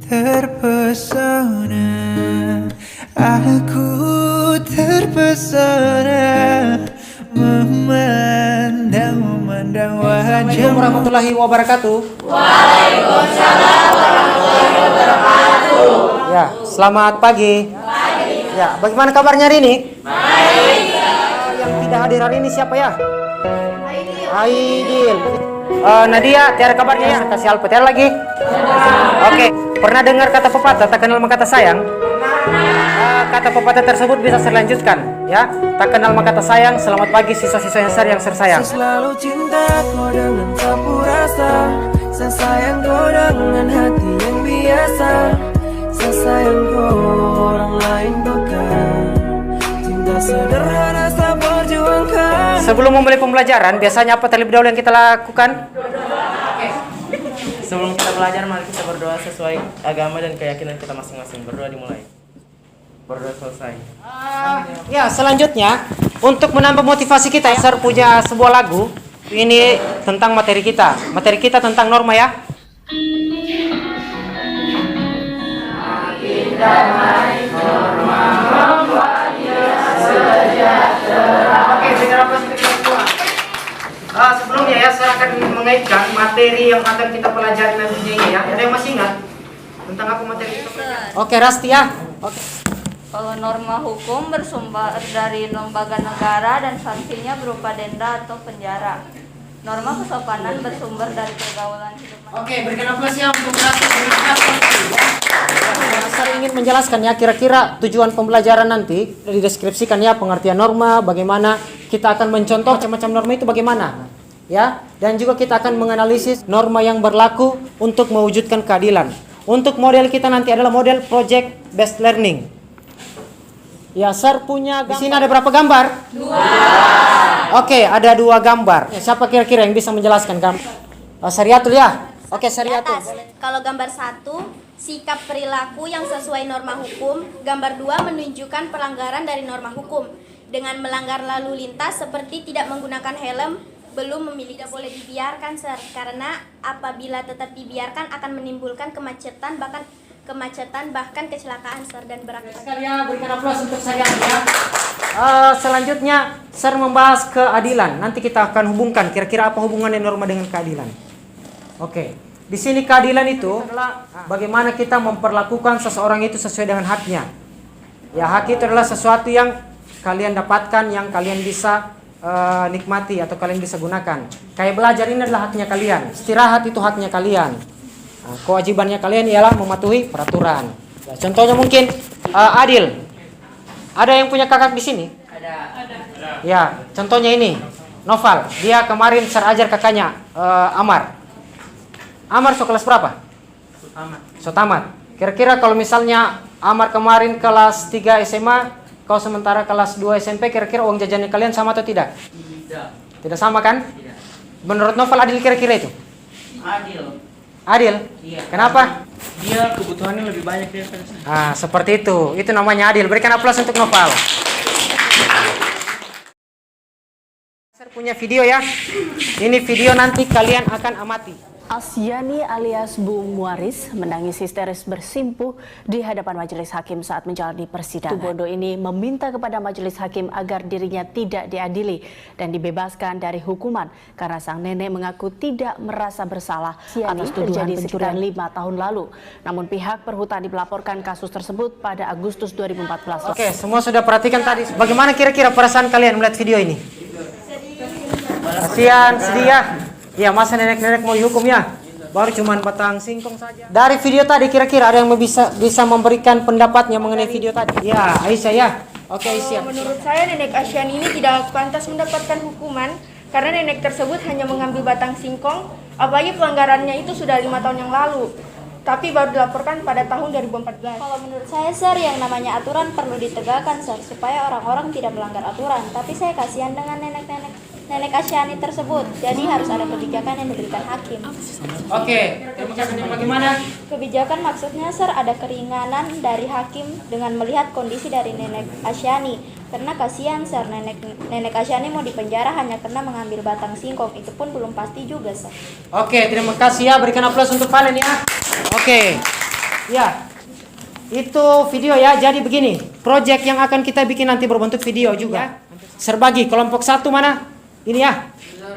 terpesona, aku terpesona memandang wajahmu. Assalamualaikum warahmatullahi wabarakatuh. Waalaikumsalam warahmatullahi wabarakatuh. Ya, selamat pagi. Ya, bagaimana kabarnya hari ini? Baik. Yang tidak hadir hari ini siapa ya? Aidil. Nadia, tiada kabarnya ya? Kasih alpeter lagi. Oke, pernah dengar kata pepatah tak kenal maka tak sayang? Kata pepatah tersebut bisa saya lanjutkan, ya. Tak kenal maka tak sayang. Selamat pagi siswa-siswa yang tersayang. Saya selalu cinta kau dengan sapu rasa, saya sayang kau dengan hati yang biasa, saya sayang kau orang lain bukan, cinta sederhana saya perjuangkan. Sebelum memulai pembelajaran, biasanya apa terlebih dahulu yang kita lakukan? Sebelum kita belajar, mari kita berdoa sesuai agama dan keyakinan kita masing-masing. Berdoa dimulai. Berdoa selesai. Ya, selanjutnya untuk menambah motivasi kita, Sir punya sebuah lagu. Ini tentang materi kita. Materi kita tentang norma ya. Sebelumnya ya, saya akan mengaitkan materi yang akan kita pelajari nantinya ini ya. Ada yang masih ingat tentang apa materi itu? Oke, Rasti ya. Oke. Kalau norma hukum bersumber dari lembaga negara dan sanksinya berupa denda atau penjara. Norma kesopanan bersumber dari pergaulan hidup manusia. Oke, berikan aplaus ya untuk Rasti. Saya ingin menjelaskan ya kira-kira tujuan pembelajaran nanti dideskripsikan ya pengertian norma, bagaimana kita akan mencontoh macam-macam norma itu bagaimana ya, dan juga kita akan menganalisis norma yang berlaku untuk mewujudkan keadilan. Untuk model kita nanti adalah model project based learning. Ya, Sir punya di sini ada berapa gambar? 2. Oke, ada 2 gambar. Siapa kira-kira yang bisa menjelaskan gambar? Sariatul ya. Oke, Sariatul. Kalau gambar 1, sikap perilaku yang sesuai norma hukum. Gambar 2 menunjukkan pelanggaran dari norma hukum. Dengan melanggar lalu lintas seperti tidak menggunakan helm, belum memiliki, tidak boleh dibiarkan, Sir. Karena apabila tetap dibiarkan akan menimbulkan kemacetan bahkan kecelakaan, Sir, dan berakibat. Sekali ya, berikan aplaus untuk Sariatul ya. Selanjutnya, Sir membahas keadilan. Nanti kita akan hubungkan kira-kira apa hubungannya norma dengan keadilan. Oke. Di sini keadilan itu adalah bagaimana kita memperlakukan seseorang itu sesuai dengan haknya. Ya, hak itu adalah sesuatu yang kalian dapatkan, yang kalian bisa nikmati atau kalian bisa gunakan. Kayak belajar ini adalah haknya kalian. Istirahat itu haknya kalian. Nah, kewajibannya kalian ialah mematuhi peraturan. Ya, contohnya mungkin Adil. Ada yang punya kakak di sini? Ada. Ya, contohnya ini. Noval. Dia kemarin Sir ajar kakaknya Amar. Amar so kelas berapa? So tamat. Kira-kira kalau misalnya Amar kemarin kelas 3 SMA, kau sementara kelas 2 SMP, kira-kira uang jajannya kalian sama atau tidak? Tidak sama kan? Tidak. Menurut Novel adil kira-kira itu? Adil. Adil? Iya. Kenapa? Dia kebutuhannya lebih banyak dia kan. Seperti itu. Itu namanya adil. Berikan aplaus untuk Novel. Saya punya video ya. Ini video nanti kalian akan amati. Asyani alias Bu Muaris menangis histeris bersimpuh di hadapan majelis hakim saat menjalani persidangan. Tubondo ini meminta kepada majelis hakim agar dirinya tidak diadili dan dibebaskan dari hukuman karena sang nenek mengaku tidak merasa bersalah atas tuduhan pencurian 5 tahun lalu. Namun pihak perhutani melaporkan kasus tersebut pada Agustus 2014. Oke, semua sudah perhatikan tadi. Bagaimana kira-kira perasaan kalian melihat video ini? Kasihan, sedih ya. Ya, masa nenek-nenek mau dihukum ya? Baru cuman batang singkong saja. Dari video tadi kira-kira ada yang bisa memberikan pendapatnya mengenai video tadi? Ya, Aisyah ya. Oke, Aisyah. Menurut saya nenek Asyani ini tidak pantas mendapatkan hukuman karena nenek tersebut hanya mengambil batang singkong, apalagi pelanggarannya itu sudah 5 tahun yang lalu. Tapi baru dilaporkan pada tahun 2014. Kalau menurut saya, Sir, yang namanya aturan perlu ditegakkan, Sir, supaya orang-orang tidak melanggar aturan. Tapi saya kasihan dengan nenek Asyani tersebut. Jadi harus ada kebijakan yang diberikan hakim. Oke, terima kasih. Bagaimana? Kebijakan maksudnya, Sir, ada keringanan dari hakim dengan melihat kondisi dari nenek Asyani. Karena kasihan, Sir, nenek Asyani mau dipenjara hanya karena mengambil batang singkong. Itu pun belum pasti juga, Sir. Oke, terima kasih ya. Berikan aplaus untuk Valen ya. Oke. Ya, itu video ya. Jadi begini, project yang akan kita bikin nanti berbentuk video juga. Serbagi. Kelompok 1 mana? Ini ya.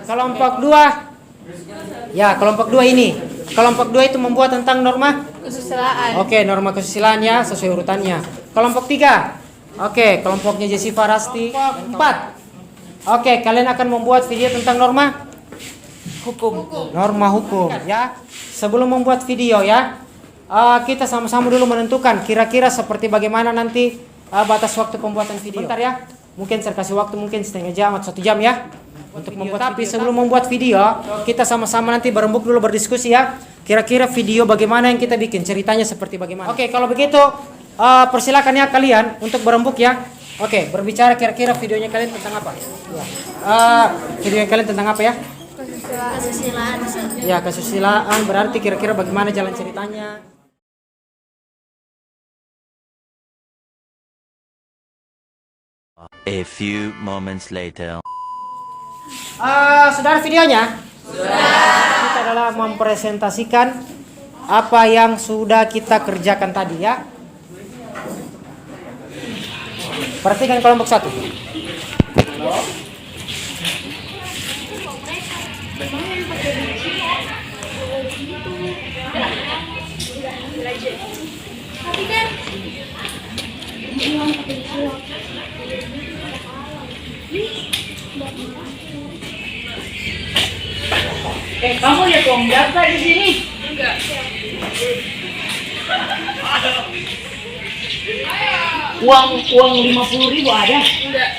Kelompok 2. Ya, kelompok 2 ini. Kelompok 2 itu membuat tentang norma Kesusilaan. Oke, norma kesusilaan ya, sesuai urutannya. Kelompok 3. Oke, kelompoknya Jessica Rasti. 4. Oke, kalian akan membuat video tentang norma hukum. Norma hukum ya. Sebelum membuat video ya, kita sama-sama dulu menentukan kira-kira seperti bagaimana nanti batas waktu pembuatan video. Bentar ya. Mungkin saya kasih waktu mungkin setengah jam atau 1 jam ya untuk membuat. Tapi sebelum membuat video, kita sama-sama nanti berembuk dulu berdiskusi ya. Kira-kira video bagaimana yang kita bikin, ceritanya seperti bagaimana. Oke, kalau begitu persilakan ya kalian untuk berembuk ya. Oke, berbicara kira-kira videonya kalian tentang apa? Videonya kalian tentang apa ya? Kesusilaan. Ya, kesusilaan berarti kira-kira bagaimana jalan ceritanya. A few moments later. Sudah ada videonya? Sudah. Kita adalah mempresentasikan apa yang sudah kita kerjakan tadi ya. Perhatikan kelompok 1. Kamu lihat uang berapa di sini? Enggak. Uang 50.000 ada? Enggak.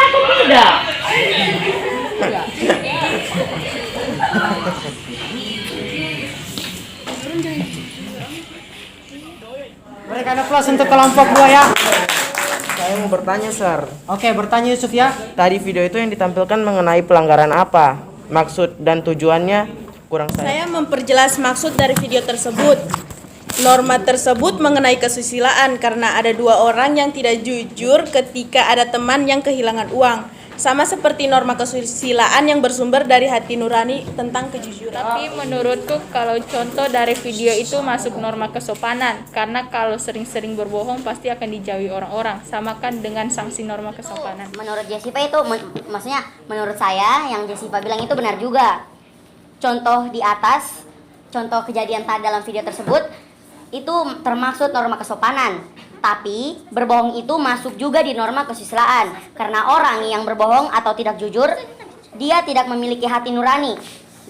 Kok tidak? Berikan aplaus untuk kelompok 2 ya. Saya mau bertanya, Sir. Oke, bertanya Yusuf ya. Tadi video itu yang ditampilkan mengenai pelanggaran apa? Maksud dan tujuannya kurang Saya memperjelas maksud dari video tersebut. Norma tersebut mengenai kesusilaan karena ada 2 orang yang tidak jujur ketika ada teman yang kehilangan uang. Sama seperti norma kesusilaan yang bersumber dari hati nurani tentang kejujuran. Tapi menurutku kalau contoh dari video itu masuk norma kesopanan, karena kalau sering-sering berbohong pasti akan dijauhi orang-orang. Samakan dengan sanksi norma kesopanan. Menurut Jessica itu, maksudnya menurut saya yang Jessica bilang itu benar juga. Contoh di atas, contoh kejadian tadi dalam video tersebut itu termaksud norma kesopanan. Tapi berbohong itu masuk juga di norma kesusilaan, karena orang yang berbohong atau tidak jujur, dia tidak memiliki hati nurani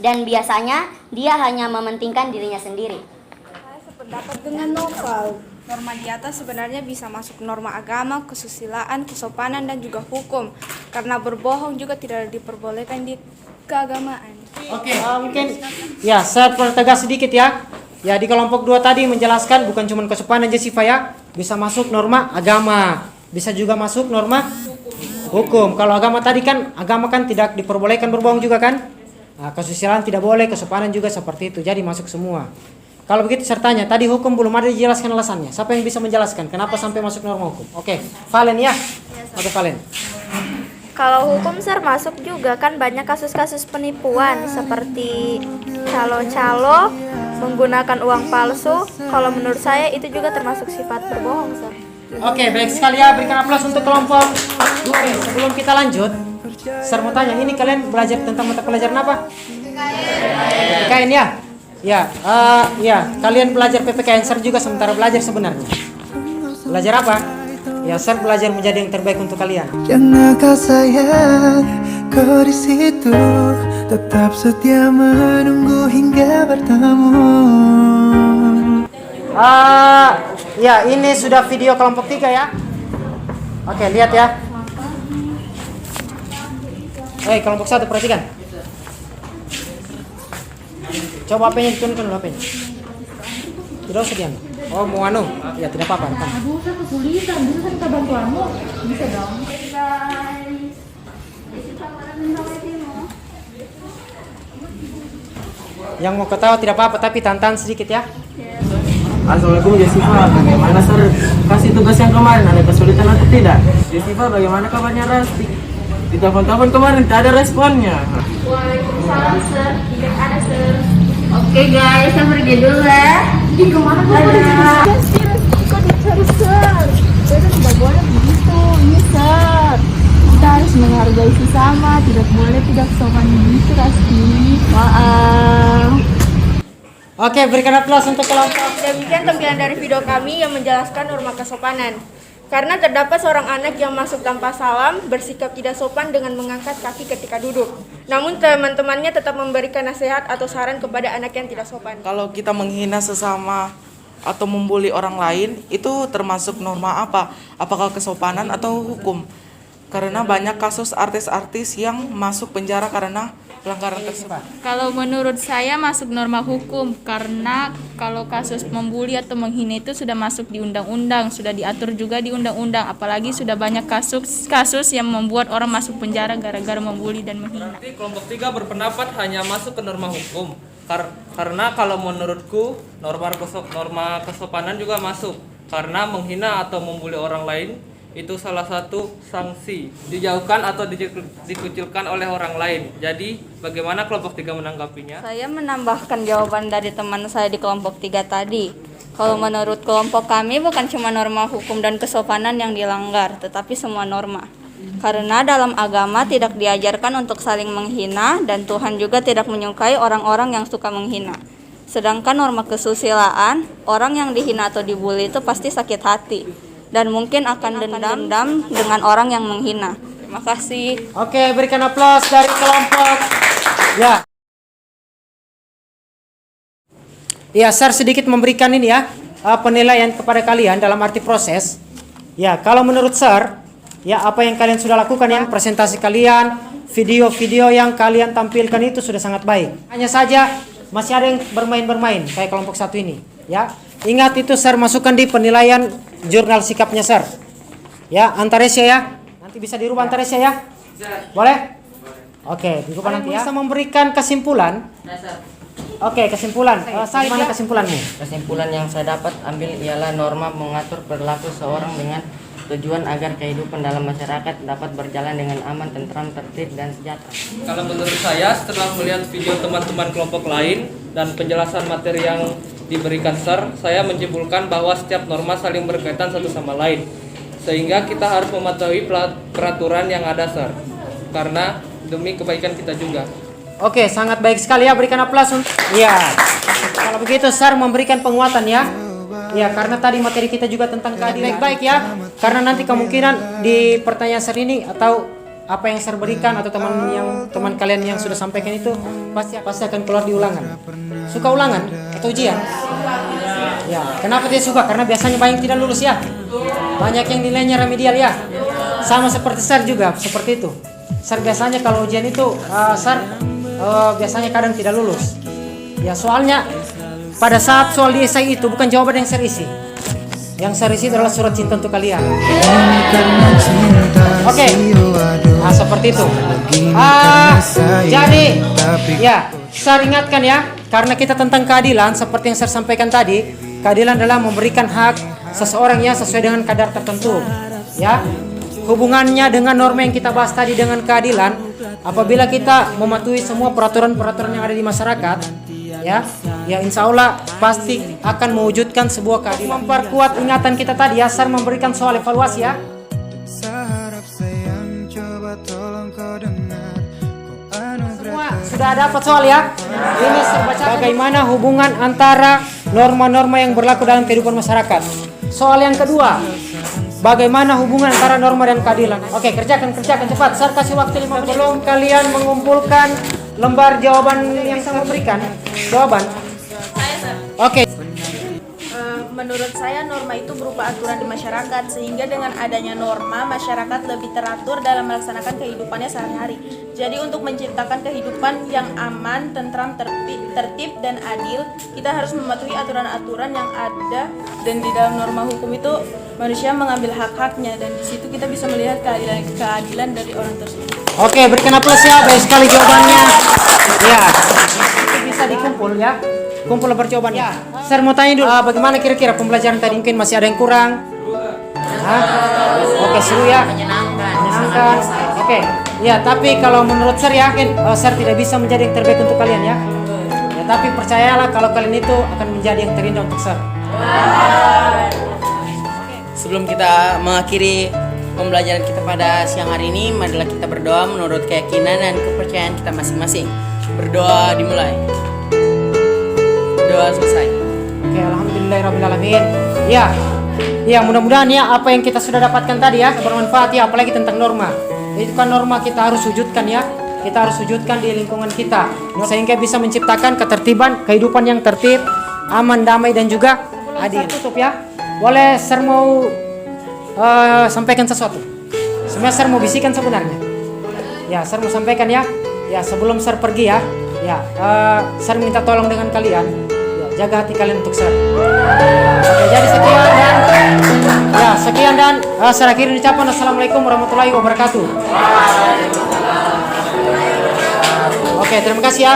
dan biasanya dia hanya mementingkan dirinya sendiri. Saya sependapat dengan Novel. Norma di atas sebenarnya bisa masuk norma agama, kesusilaan, kesopanan dan juga hukum, karena berbohong juga tidak diperbolehkan di keagamaan. Oke, mungkin ya saya pertegas sedikit ya. Ya, di kelompok 2 tadi menjelaskan bukan cuma kesopanan Jessica ya, bisa masuk norma agama, bisa juga masuk norma hukum. Kalau agama tadi kan, agama kan tidak diperbolehkan berbohong juga kan? Nah, kesusilaan tidak boleh, kesopanan juga seperti itu. Jadi masuk semua. Kalau begitu sertanya, tadi hukum belum ada dijelaskan alasannya. Siapa yang bisa menjelaskan kenapa sampai masuk norma hukum? Oke, Valen ya. Oke, Valen. Kalau hukum masuk juga kan banyak kasus-kasus penipuan seperti calo-calo menggunakan uang palsu. Kalau menurut saya itu juga termasuk sifat berbohong, Sir. Oke, baik sekali ya. Berikan aplaus untuk kelompok. Oke, sebelum kita lanjut, Sir mau tanya, ini kalian belajar tentang mata pelajaran apa? PPKN ya? Ya, kalian belajar PPKN. Sir juga sementara belajar sebenarnya. Belajar apa? Ya, Sir belajar menjadi yang terbaik untuk kalian. Jangan kau sayang, kau di situ, tetap setia menunggu hingga bertemu. Ya, ini sudah video kelompok 3 ya. Oke, lihat ya. Kelompok 1 perhatikan. Coba HP-nya ditunjukkan dulu HP-nya. Tidak usah diambil. Oh, mau anu? Ya, tidak apa-apa. Aduh, saya kesulitan. Bisa saya minta bantuanmu? Bisa dong. Yang mau ketawa tidak apa-apa, tapi tantangan sedikit ya. Assalamualaikum Jessica, bagaimana Sir? Kasih tugas yang kemarin, ada kesulitan atau tidak? Jessica, bagaimana kabarnya Rasti? Di telepon-telepon kemarin tidak ada responnya. Waalaikumsalam, Sir. Tidak ada, Sir. Oke, Oke guys, saya pergi dulu ya. Ih, kemana gue kok dicari Sir? Itu tidak boleh begitu, ini Sir. Kita harus menghargai sesama, tidak boleh tidak sopan begitu Rasti. Maaf. Oke, berikan aplaus untuk kelompok. Demikian tampilan dari video kami yang menjelaskan norma kesopanan. Karena terdapat seorang anak yang masuk tanpa salam, bersikap tidak sopan dengan mengangkat kaki ketika duduk. Namun teman-temannya tetap memberikan nasihat atau saran kepada anak yang tidak sopan. Kalau kita menghina sesama atau membuli orang lain, itu termasuk norma apa? Apakah kesopanan atau hukum? Karena banyak kasus artis-artis yang masuk penjara karena pelanggaran tersebut. Kalau menurut saya masuk norma hukum, karena kalau kasus membuli atau menghina itu sudah masuk di undang-undang, sudah diatur juga di undang-undang, apalagi sudah banyak kasus yang membuat orang masuk penjara gara-gara membuli dan menghina. Berarti kelompok 3 berpendapat hanya masuk ke norma hukum. Karena kalau menurutku norma kesopanan juga masuk. Karena menghina atau membuli orang lain itu salah satu sanksi, dijauhkan atau dikucilkan oleh orang lain. Jadi bagaimana kelompok 3 menanggapinya? Saya menambahkan jawaban dari teman saya di kelompok 3 tadi. Kalau menurut kelompok kami bukan cuma norma hukum dan kesopanan yang dilanggar, tetapi semua norma. Karena dalam agama tidak diajarkan untuk saling menghina dan Tuhan juga tidak menyukai orang-orang yang suka menghina. Sedangkan norma kesusilaan, orang yang dihina atau dibully itu pasti sakit hati dan mungkin akan dendam dengan orang yang menghina. Terima kasih. Oke, berikan aplaus dari kelompok. Ya. Ya, Sir sedikit memberikan ini ya, penilaian kepada kalian dalam arti proses. Ya, kalau menurut Sir, ya apa yang kalian sudah lakukan ya, presentasi kalian, video-video yang kalian tampilkan itu sudah sangat baik. Hanya saja masih ada yang bermain-bermain kayak kelompok 1 ini, ya. Ingat itu Sir masukkan di penilaian jurnal sikapnya Sir. Ya, Antaresia ya. Nanti bisa dirubah Antaresia ya. Boleh? Oke, dirubah nanti ya. Bisa memberikan kesimpulan. Oke, kesimpulan. Gimana kesimpulanmu? Kesimpulan yang saya dapat ambil ialah norma mengatur perilaku seorang dengan tujuan agar kehidupan dalam masyarakat dapat berjalan dengan aman, tentram, tertib, dan sejahtera. Kalau menurut saya, setelah melihat video teman-teman kelompok lain dan penjelasan materi yang diberikan Sir, saya menyimpulkan bahwa setiap norma saling berkaitan satu sama lain. Sehingga kita harus mematuhi peraturan yang ada Sir. Karena demi kebaikan kita juga. Oke, sangat baik sekali ya, berikan aplaus untuk. Ya. Kalau begitu Sir memberikan penguatan ya. Ya, karena tadi materi kita juga tentang keadilan. Baik ya. Karena nanti kemungkinan di pertanyaan Sir ini atau apa yang Sir berikan atau teman kalian yang sudah sampaikan itu pasti akan keluar di ulangan. Suka ulangan atau ujian? Ya, kenapa dia suka? Karena biasanya banyak tidak lulus ya. Banyak yang nilainya remedial ya. Sama seperti Sir juga, seperti itu. Sir biasanya kalau ujian itu Sir biasanya kadang tidak lulus. Ya, soalnya pada saat soal di esai itu bukan jawaban yang Sir isi. Yang Sir isi adalah surat cinta untuk kalian. Oke. Nah, seperti itu. Jadi ya, Sir ingatkan ya, karena kita tentang keadilan seperti yang Sir sampaikan tadi, keadilan adalah memberikan hak seseorang ya sesuai dengan kadar tertentu. Ya. Hubungannya dengan norma yang kita bahas tadi dengan keadilan, apabila kita mematuhi semua peraturan-peraturan yang ada di masyarakat, ya insya Allah pasti akan mewujudkan sebuah keadilan. Memperkuat ingatan kita tadi ya, Sir memberikan soal evaluasi ya. Semua sudah dapat soal ya. Ini Sir baca bagaimana hubungan antara norma-norma yang berlaku dalam kehidupan masyarakat. Soal yang kedua, bagaimana hubungan antara norma dan keadilan. Oke, kerjakan cepat. Sir kasih waktu 5 menit. Belum kalian mengumpulkan lembar jawaban yang saya berikan. Jawaban. Oke. Menurut saya norma itu berupa aturan di masyarakat, sehingga dengan adanya norma masyarakat lebih teratur dalam melaksanakan kehidupannya sehari-hari. Jadi untuk menciptakan kehidupan yang aman, tentram, tertib dan adil, kita harus mematuhi aturan-aturan yang ada, dan di dalam norma hukum itu manusia mengambil hak-haknya, dan di situ kita bisa melihat keadilan dari orang tersebut. Oke, berikan aplaus ya, baik sekali jawabannya. Ya, bisa dikumpul ya. Kumpul lembar jawabannya. Ya. Sir mau tanya dulu, bagaimana kira-kira pembelajaran tadi, mungkin masih ada yang kurang? Oke, seru ya. Menyenangkan. Oke. Ya, tapi kalau menurut Sir yakin Sir tidak bisa menjadi yang terbaik untuk kalian ya. Ya, Tapi percayalah kalau kalian itu akan menjadi yang terindah untuk Sir. Sebelum kita mengakhiri pembelajaran kita pada siang hari ini, marilah kita berdoa menurut keyakinan dan kepercayaan kita masing-masing. Berdoa dimulai. Doa selesai. Oke, alhamdulillahirrahmanirrahim. Ya, mudah-mudahan ya apa yang kita sudah dapatkan tadi ya bermanfaat ya, apalagi tentang norma. Itu kan norma kita harus wujudkan ya. Kita harus wujudkan di lingkungan kita sehingga bisa menciptakan ketertiban, kehidupan yang tertib, aman, damai dan juga adil. Tutup ya. Boleh Sir mau sampaikan sesuatu? Sebenarnya Sir mau bisikan sebenarnya. Ya, Sir mau sampaikan ya. Ya, sebelum Sir pergi ya. Ya, Sir minta tolong dengan kalian. Ya, jaga hati kalian untuk Sir. Oke, jadi sekian dan Sir akhiri ucapan assalamualaikum warahmatullahi wabarakatuh. Oke, terima kasih ya.